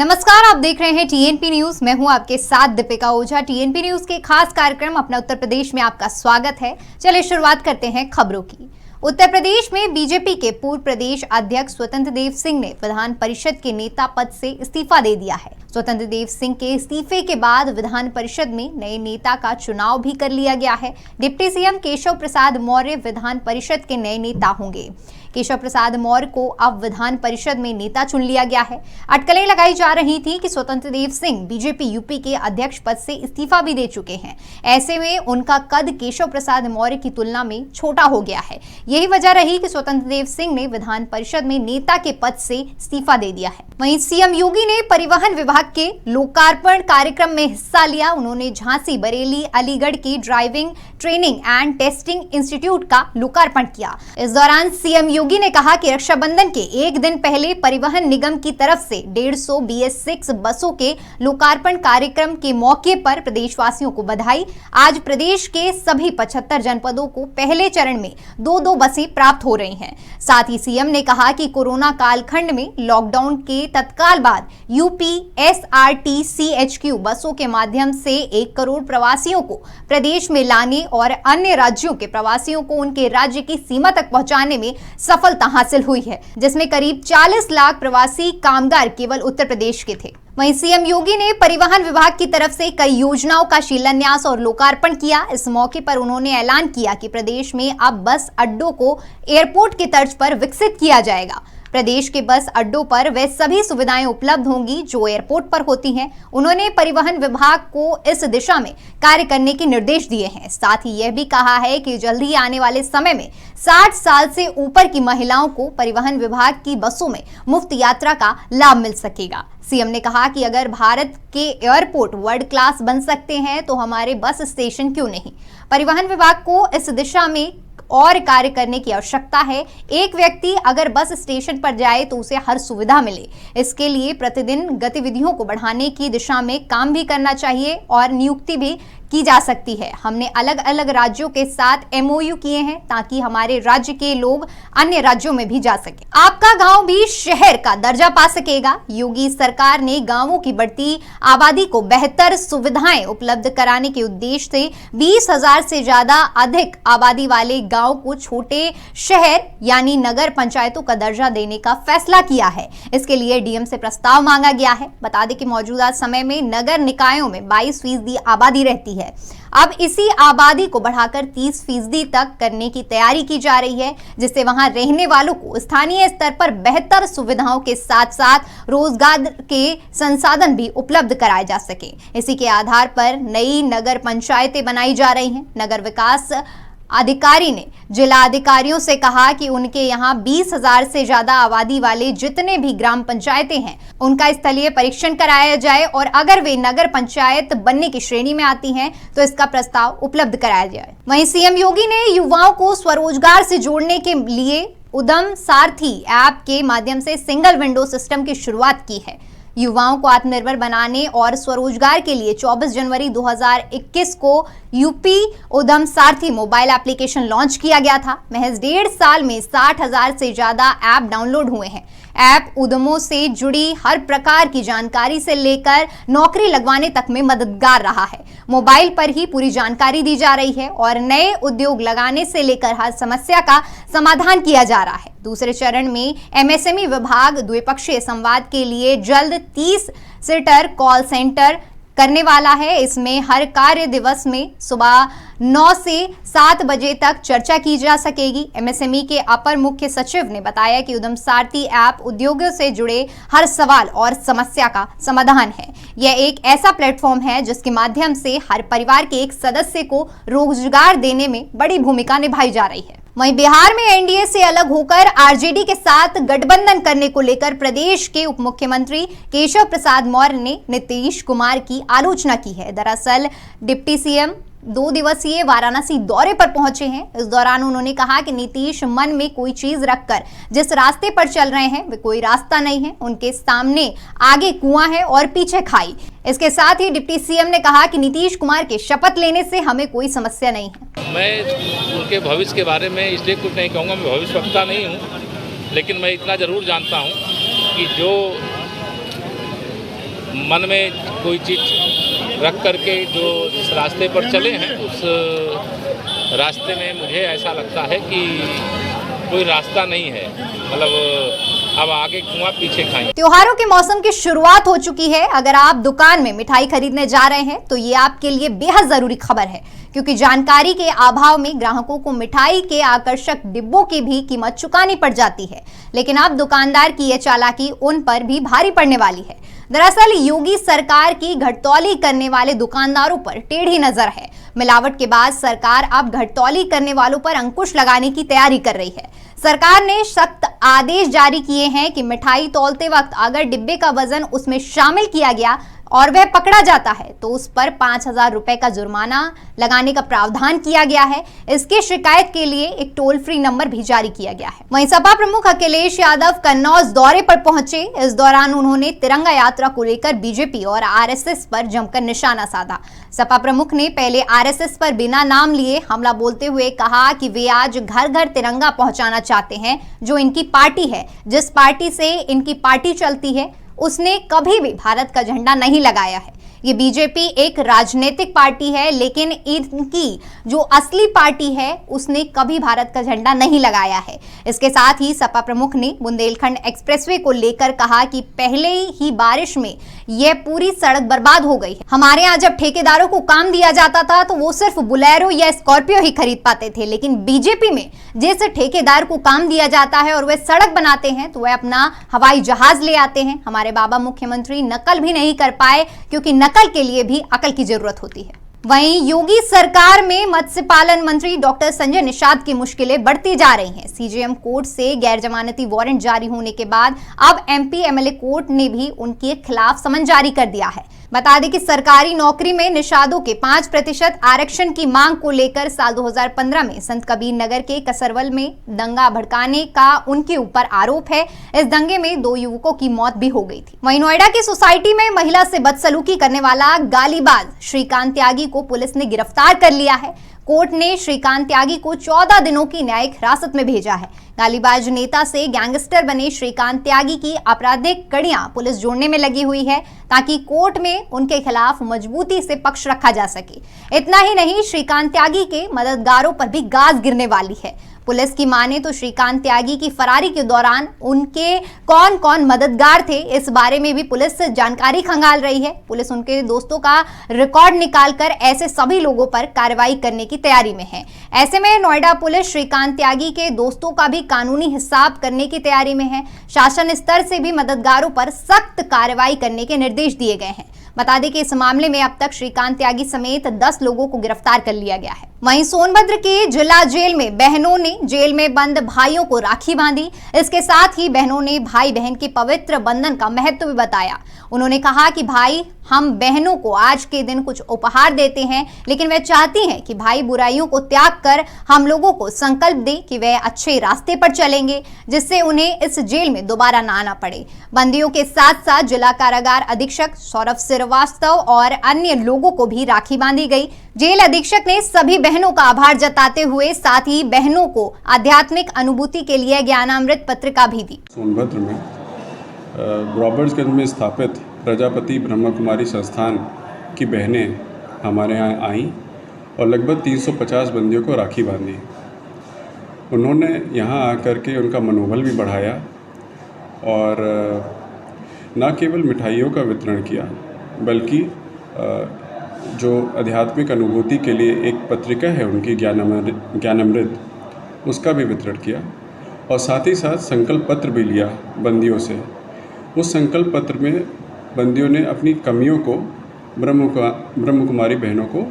नमस्कार, आप देख रहे हैं टीएनपी न्यूज। मैं हूं आपके साथ दीपिका ओझा। टीएनपी न्यूज के खास कार्यक्रम अपना उत्तर प्रदेश में आपका स्वागत है। चलिए शुरुआत करते हैं खबरों की। उत्तर प्रदेश में बीजेपी के पूर्व प्रदेश अध्यक्ष स्वतंत्र देव सिंह ने विधान परिषद के नेता पद से इस्तीफा दे दिया है। स्वतंत्र देव सिंह के इस्तीफे के बाद विधान परिषद में नए नेता का चुनाव भी कर लिया गया है। डिप्टी सीएम केशव प्रसाद मौर्य विधान परिषद के नए नेता होंगे। केशव प्रसाद मौर्य को अब विधान परिषद में नेता चुन लिया गया है। अटकलें लगाई जा रही थी कि स्वतंत्र देव सिंह बीजेपी यूपी के अध्यक्ष पद से इस्तीफा भी दे चुके हैं। ऐसे में उनका कद केशव प्रसाद मौर्य की तुलना में छोटा हो गया है। यही वजह रही कि स्वतंत्र देव सिंह ने विधान परिषद में नेता के पद से इस्तीफा दे दिया है। वहीं सीएम योगी ने परिवहन विभाग के लोकार्पण कार्यक्रम में हिस्सा लिया। उन्होंने झांसी, बरेली, अलीगढ़ की driving training and testing institute का लोकार्पण किया। इस दौरान सीएम योगी ने कहा कि रक्षाबंधन के एक दिन पहले परिवहन निगम की तरफ से 150 BS6 बसों के लोकार्पण कार्यक्रम के मौके पर प्रदेशवासियों को बधाई। आज प्रदेश के सभी 75 जनपदों को पहले चरण में 2-2 बसें प्राप्त हो रही हैं। साथ ही सीएम ने कहा कि कोरोना कालखंड में लॉकडाउन के तत्काल बाद यूपी SRTCHQ बसों के माध्यम से 1 करोड़ प्रवासियों को प्रदेश में लाने और अन्य राज्यों के प्रवासियों को उनके राज्य की सीमा तक पहुंचाने में सफलता हासिल हुई है, जिसमें करीब 40 लाख प्रवासी कामगार केवल उत्तर प्रदेश के थे। वहीं सीएम योगी ने परिवहन विभाग की तरफ से कई योजनाओं का शिलान्यास और लोकार्पण किया। इस मौके पर उन्होंने ऐलान किया कि प्रदेश में अब बस अड्डों को एयरपोर्ट की तर्ज पर विकसित किया जाएगा। प्रदेश के बस अड्डों पर वे सभी सुविधाएं उपलब्ध होंगी जो एयरपोर्ट पर होती हैं। उन्होंने परिवहन विभाग को इस दिशा में कार्य करने के निर्देश दिए हैं। साथ ही यह भी कहा है कि जल्द ही आने वाले समय में 60 साल से ऊपर की महिलाओं को परिवहन विभाग की बसों में मुफ्त यात्रा का लाभ मिल सकेगा। सीएम ने कहा कि अगर भारत के एयरपोर्ट वर्ल्ड क्लास बन सकते हैं तो हमारे बस स्टेशन क्यों नहीं। परिवहन विभाग को इस दिशा में और कार्य करने की आवश्यकता है। एक व्यक्ति अगर बस स्टेशन पर जाए तो उसे हर सुविधा मिले। इसके लिए प्रतिदिन गतिविधियों को बढ़ाने की दिशा में काम भी करना चाहिए और नियुक्ति भी की जा सकती है। हमने अलग अलग राज्यों के साथ MOU किए हैं ताकि हमारे राज्य के लोग अन्य राज्यों में भी जा सके। आपका गांव भी शहर का दर्जा पा सकेगा। योगी सरकार ने गांवों की बढ़ती आबादी को बेहतर सुविधाएं उपलब्ध कराने के उद्देश्य से 20,000 से ज्यादा अधिक आबादी वाले गांव को छोटे शहर यानी नगर पंचायतों का दर्जा देने का फैसला किया है। इसके लिए डीएम से प्रस्ताव मांगा गया है। बता दें कि मौजूदा समय में नगर निकायों में 22% आबादी रहती है। अब इसी आबादी को बढ़ाकर 30% तक करने की तैयारी की जा रही है, जिससे वहां रहने वालों को स्थानीय स्तर पर बेहतर सुविधाओं के साथ साथ रोजगार के संसाधन भी उपलब्ध कराए जा सके। इसी के आधार पर नई नगर पंचायतें बनाई जा रही हैं। नगर विकास अधिकारी ने जिला अधिकारियों से कहा कि उनके यहाँ 20,000 से ज्यादा आबादी वाले जितने भी ग्राम पंचायतें हैं उनका स्थलीय परीक्षण कराया जाए और अगर वे नगर पंचायत बनने की श्रेणी में आती हैं तो इसका प्रस्ताव उपलब्ध कराया जाए। वहीं सीएम योगी ने युवाओं को स्वरोजगार से जोड़ने के लिए उद्यम सारथी ऐप के माध्यम से सिंगल विंडो सिस्टम की शुरुआत की है। युवाओं को आत्मनिर्भर बनाने और स्वरोजगार के लिए 24 जनवरी 2021 को यूपी उद्यम सारथी मोबाइल एप्लीकेशन लॉन्च किया गया था। महज 1.5 साल में 60,000 से ज्यादा ऐप डाउनलोड हुए हैं। ऐप उद्यमों से जुड़ी हर प्रकार की जानकारी से लेकर नौकरी लगवाने तक में मददगार रहा है। मोबाइल पर ही पूरी जानकारी दी जा रही है और नए उद्योग लगाने से लेकर हर समस्या का समाधान किया जा रहा है। दूसरे चरण में MSME विभाग द्विपक्षीय संवाद के लिए जल्द 30 सीटर कॉल सेंटर करने वाला है। इसमें हर कार्य दिवस में सुबह 9 से 7 बजे तक चर्चा की जा सकेगी। MSME के अपर मुख्य सचिव ने बताया कि उद्यम सारथी ऐप उद्योगों से जुड़े हर सवाल और समस्या का समाधान है। यह एक ऐसा प्लेटफॉर्म है जिसके माध्यम से हर परिवार के एक सदस्य को रोजगार देने में बड़ी भूमिका निभाई जा रही है। वहीं बिहार में एनडीए से अलग होकर आरजेडी के साथ गठबंधन करने को लेकर प्रदेश के उप मुख्यमंत्री केशव प्रसाद मौर्य ने नीतीश कुमार की आलोचना की है। दरअसल डिप्टी सीएम 2 दिवसीय वाराणसी दौरे पर पहुंचे हैं। इस दौरान उन्होंने कहा कि नीतीश मन में कोई चीज रखकर जिस रास्ते पर चल रहे हैं वे कोई रास्ता नहीं है। उनके सामने आगे कुआं है और पीछे खाई। इसके साथ ही डिप्टी सीएम ने कहा कि नीतीश कुमार के शपथ लेने से हमें कोई समस्या नहीं है। मैं उनके भविष्य के बारे में इसलिए कुछ नहीं कहूँगा, मैं भविष्यवक्ता नहीं हूँ, लेकिन मैं इतना जरूर जानता हूँ कि जो मन में कोई चीज़ रख करके जो जिस रास्ते पर चले हैं उस रास्ते में मुझे ऐसा लगता है कि कोई रास्ता नहीं है, मतलब अब आगे कुआं पीछे खाएं। त्योहारों के मौसम की शुरुआत हो चुकी है। अगर आप दुकान में मिठाई खरीदने जा रहे हैं तो ये आपके लिए बेहद जरूरी खबर है, क्योंकि जानकारी के अभाव में ग्राहकों को मिठाई के आकर्षक डिब्बों की भी कीमत चुकानी पड़ जाती है। लेकिन अब दुकानदार की यह चालाकी उन पर भी भारी पड़ने वाली है। दरअसल योगी सरकार की घटतौली करने वाले दुकानदारों पर टेढ़ी नजर है। मिलावट के बाद सरकार अब घटतौली करने वालों पर अंकुश लगाने की तैयारी कर रही है। सरकार ने सख्त आदेश जारी किए हैं कि मिठाई तौलते वक्त अगर डिब्बे का वजन उसमें शामिल किया गया और वह पकड़ा जाता है तो उस पर 5,000 रुपए का जुर्माना लगाने का प्रावधान किया गया है। इसके शिकायत के लिए एक टोल फ्री नंबर भी जारी किया गया है। वहीं सपा प्रमुख अखिलेश यादव कन्नौज दौरे पर पहुंचे। इस दौरान उन्होंने तिरंगा यात्रा को लेकर बीजेपी और आरएसएस पर जमकर निशाना साधा। सपा प्रमुख ने पहले आरएसएस पर बिना नाम लिए हमला बोलते हुए कहा कि वे आज घर घर तिरंगा पहुंचाना चाहते हैं, जो इनकी पार्टी है। जिस पार्टी से इनकी पार्टी चलती है उसने कभी भी भारत का झंडा नहीं लगाया है। ये बीजेपी एक राजनीतिक पार्टी है, लेकिन इनकी जो असली पार्टी है उसने कभी भारत का झंडा नहीं लगाया है। इसके साथ ही सपा प्रमुख ने बुंदेलखंड एक्सप्रेसवे को लेकर कहा कि पहले ही बारिश में यह पूरी सड़क बर्बाद हो गई है। हमारे यहाँ जब ठेकेदारों को काम दिया जाता था तो वो सिर्फ बुलेरो या स्कॉर्पियो ही खरीद पाते थे, लेकिन बीजेपी में जिस ठेकेदार को काम दिया जाता है और वे सड़क बनाते हैं तो वह अपना हवाई जहाज ले आते हैं। हमारे बाबा मुख्यमंत्री नकल भी नहीं कर पाए, क्योंकि नकल के लिए भी अकल की जरूरत होती है। वहीं योगी सरकार में मत्स्य पालन मंत्री डॉक्टर संजय निषाद की मुश्किलें बढ़ती जा रही हैं। सीजेएम कोर्ट से गैर जमानती वारंट जारी होने के बाद अब एमपी एमएलए कोर्ट ने भी उनके खिलाफ समन जारी कर दिया है। बता दें कि सरकारी नौकरी में निषादों के 5% आरक्षण की मांग को लेकर साल 2015 में संत कबीर नगर के कसरवल में दंगा भड़काने का उनके ऊपर आरोप है। इस दंगे में 2 युवकों की मौत भी हो गई थी। वहीं नोएडा की सोसाइटी में महिला से बदसलूकी करने वाला गालीबाज श्रीकांत त्यागी को पुलिस ने गिरफ्तार कर लिया है। कोर्ट ने श्रीकांत त्यागी को 14 दिनों की न्यायिक हिरासत में भेजा है। गालीबाज नेता से गैंगस्टर बने श्रीकांत त्यागी की आपराधिक कड़ियां पुलिस जोड़ने में लगी हुई है, ताकि कोर्ट में उनके खिलाफ मजबूती से पक्ष रखा जा सके। इतना ही नहीं, श्रीकांत त्यागी के मददगारों पर भी गाज गिरने वाली है। पुलिस की माने तो श्रीकांत त्यागी की फरारी के दौरान उनके कौन कौन मददगार थे, इस बारे में भी पुलिस जानकारी खंगाल रही है। पुलिस उनके दोस्तों का रिकॉर्ड निकालकर ऐसे सभी लोगों पर कार्रवाई करने की तैयारी में है। ऐसे में नोएडा पुलिस श्रीकांत त्यागी के दोस्तों का भी कानूनी हिसाब करने की तैयारी में है। शासन स्तर से भी मददगारों पर सख्त कार्रवाई करने के निर्देश दिए गए हैं। बता दें कि इस मामले में अब तक श्रीकांत त्यागी समेत 10 लोगों को गिरफ्तार कर लिया गया है। वहीं सोनभद्र के जिला जेल में बहनों ने जेल में बंद भाइयों को राखी बांधी। इसके साथ ही बहनों ने भाई बहन के पवित्र बंधन का महत्व भी बताया। उन्होंने कहा कि भाई, हम बहनों को आज के दिन कुछ उपहार देते हैं, लेकिन वे चाहती हैं कि भाई बुराइयों को त्याग कर हम लोगों को संकल्प दे कि वे अच्छे रास्ते पर चलेंगे, जिससे उन्हें इस जेल में दोबारा न आना पड़े। बंदियों के साथ साथ जिला कारागार अधीक्षक सौरभ श्रीवास्तव और अन्य लोगों को भी राखी बांधी गई। जेल अधीक्षक ने सभी बहनों का आभार जताते हुए साथ ही बहनों को आध्यात्मिक अनुभूति के लिए ज्ञानामृत पत्रिका भी दी। सोनभद्र में रॉबर्ट्सगंज में स्थापित प्रजापति ब्रह्मा कुमारी संस्थान की बहनें हमारे यहाँ आईं और लगभग 350 बंदियों को राखी बांधी। उन्होंने यहाँ आकर के उनका मनोबल भी बढ़ाया और न केवल मिठाइयों का वितरण किया, बल्कि जो आध्यात्मिक अनुभूति के लिए एक पत्रिका है उनकी ज्ञानामृत, उसका भी वितरण किया और साथ ही साथ संकल्प पत्र भी लिया बंदियों से। उस संकल्प पत्र में बंदियों ने अपनी कमियों को ब्रह्म कुमारी बहनों को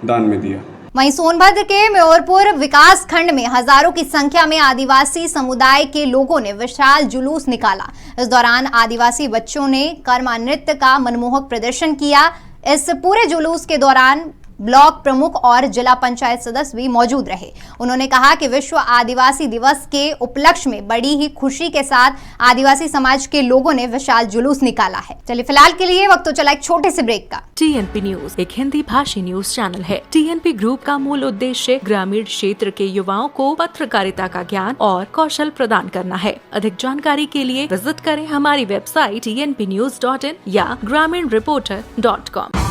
दान में दिया। वहीं सोनभद्र के म्योरपुर विकास खंड में हजारों की संख्या में आदिवासी समुदाय के लोगों ने विशाल जुलूस निकाला। इस दौरान आदिवासी बच्चों ने कर्मा नृत्य का मनमोहक प्रदर्शन किया। इस पूरे जुलूस के दौरान ब्लॉक प्रमुख और जिला पंचायत सदस्य भी मौजूद रहे। उन्होंने कहा कि विश्व आदिवासी दिवस के उपलक्ष्य में बड़ी ही खुशी के साथ आदिवासी समाज के लोगों ने विशाल जुलूस निकाला है। चलिए फिलहाल के लिए वक्त तो चला एक छोटे से ब्रेक का। TNP न्यूज एक हिंदी भाषी न्यूज चैनल है। TNP ग्रुप का मूल उद्देश्य ग्रामीण क्षेत्र के युवाओं को पत्रकारिता का ज्ञान और कौशल प्रदान करना है। अधिक जानकारी के लिए विजिट करें हमारी वेबसाइट tnpnews.in या graminreporter.com।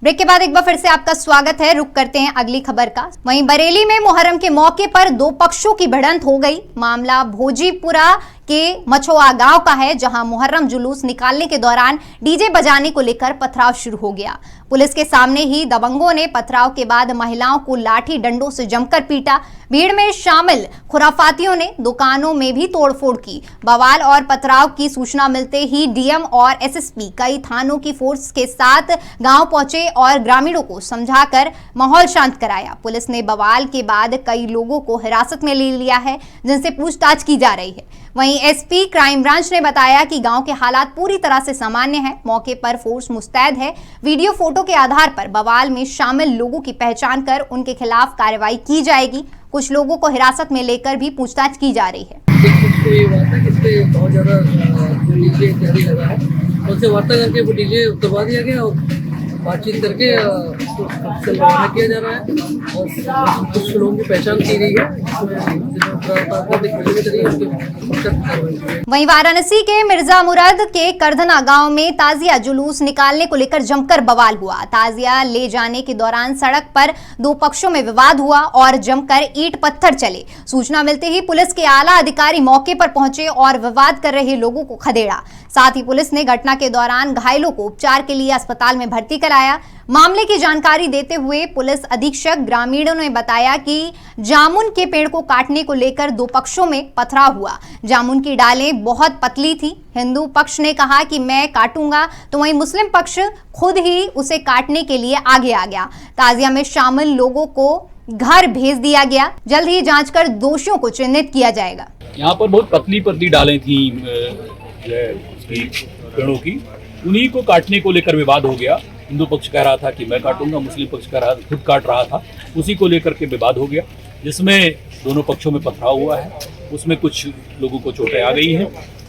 ब्रेक के बाद एक बार फिर से आपका स्वागत है। रुक करते हैं अगली खबर का। वहीं बरेली में मुहर्रम के मौके पर दो पक्षों की भिड़ंत हो गई। मामला भोजीपुरा के मछुआ गांव का है, जहां मुहर्रम जुलूस निकालने के दौरान डीजे बजाने को लेकर पथराव शुरू हो गया। पुलिस के सामने ही दबंगों ने पथराव के बाद महिलाओं को लाठी डंडों से जमकर पीटा। भीड़ में शामिल खुराफातियों ने दुकानों में भी तोड़फोड़ की। बवाल और पथराव की सूचना मिलते ही डीएम और एसएसपी कई थानों की फोर्स के साथ गांव पहुंचे और ग्रामीणों को समझाकर माहौल शांत कराया। पुलिस ने बवाल के बाद कई लोगों को हिरासत में ले लिया है, जिनसे पूछताछ की जा रही है। वहीं एसपी क्राइम ब्रांच ने बताया कि गांव के हालात पूरी तरह से सामान्य हैं। मौके पर फोर्स मुस्तैद है। वीडियो फोटो के आधार पर बवाल में शामिल लोगों की पहचान कर उनके खिलाफ कार्रवाई की जाएगी। कुछ लोगों को हिरासत में लेकर भी पूछताछ की जा रही है। ये बात है कि इस पे बहुत ज़्यादा डीजे इत्यादि लगा है, उनसे वार्ता करके वो डीजे उतरवा दिया गया और बातचीत करके उसको रवाना किया जा रहा है और कुछ लोगों की पहचान की गई है। वहीं वाराणसी के मिर्जा मुराद के करधना गांव में ताजिया जुलूस निकालने को लेकर जमकर बवाल हुआ। ताजिया ले जाने के दौरान सड़क पर दो पक्षों में विवाद हुआ और जमकर ईंट पत्थर चले। सूचना मिलते ही पुलिस के आला अधिकारी मौके पर पहुंचे और विवाद कर रहे लोगों को खदेड़ा। साथ ही पुलिस ने घटना के दौरान घायलों को उपचार के लिए अस्पताल में भर्ती कराया। मामले की जानकारी देते हुए पुलिस अधीक्षक ग्रामीणों ने बताया कि जामुन के पेड़ को काटने को लेकर दो पक्षों में पथराव हुआ। जामुन की डालें बहुत पतली थी। हिंदू पक्ष ने कहा कि मैं काटूंगा, तो वहीं मुस्लिम पक्ष खुद ही उसे काटने के लिए आगे आ गया। ताजिया में शामिल लोगों को घर भेज दिया गया। जल्द ही जांच कर दोषियों को चिन्हित किया जाएगा। यहाँ पर बहुत पतली पतली डालें थी पेड़ों की, उन्हीं को काटने को लेकर विवाद हो गया। हिंदू पक्ष कह रहा था कि मैं काटूंगा, मुस्लिम पक्ष कह रहा खुद काट रहा था, उसी को लेकर के विवाद हो गया, जिसमें दोनों पक्षों में पथराव हुआ है। उसमें कुछ लोगों को चोटें आ गई हैं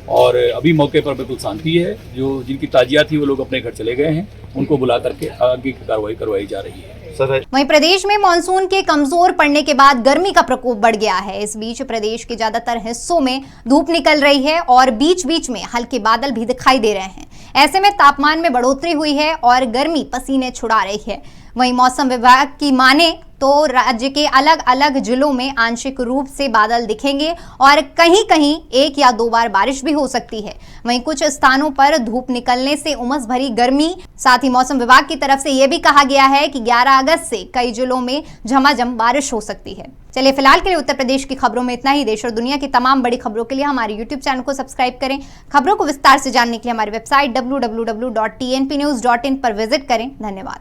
और अभी मौके पर बिल्कुल शांति है। जो जिनकी ताजिया थी वो लोग अपने घर चले गए हैं, उनको बुला करके आगे की कार्रवाई करवाई जा रही है। वहीं प्रदेश में मानसून के कमजोर पड़ने के बाद गर्मी का प्रकोप बढ़ गया है। इस बीच प्रदेश के ज्यादातर हिस्सों में धूप निकल रही है और बीच बीच में हल्के बादल भी दिखाई दे रहे हैं। ऐसे में तापमान में बढ़ोतरी हुई है और गर्मी पसीने छुड़ा रही है। वहीं मौसम विभाग की माने तो राज्य के अलग अलग जिलों में आंशिक रूप से बादल दिखेंगे और कहीं कहीं एक या दो बार बारिश भी हो सकती है। वहीं कुछ स्थानों पर धूप निकलने से उमस भरी गर्मी। साथ ही मौसम विभाग की तरफ से यह भी कहा गया है कि 11 अगस्त से कई जिलों में झमाझम बारिश हो सकती है। चलिए फिलहाल के लिए उत्तर प्रदेश की खबरों में इतना ही। देश और दुनिया की तमाम बड़ी खबरों के लिए हमारे YouTube चैनल को सब्सक्राइब करें। खबरों को विस्तार से जानने के लिए हमारी वेबसाइट www.tnpnews.in पर विजिट करें। धन्यवाद।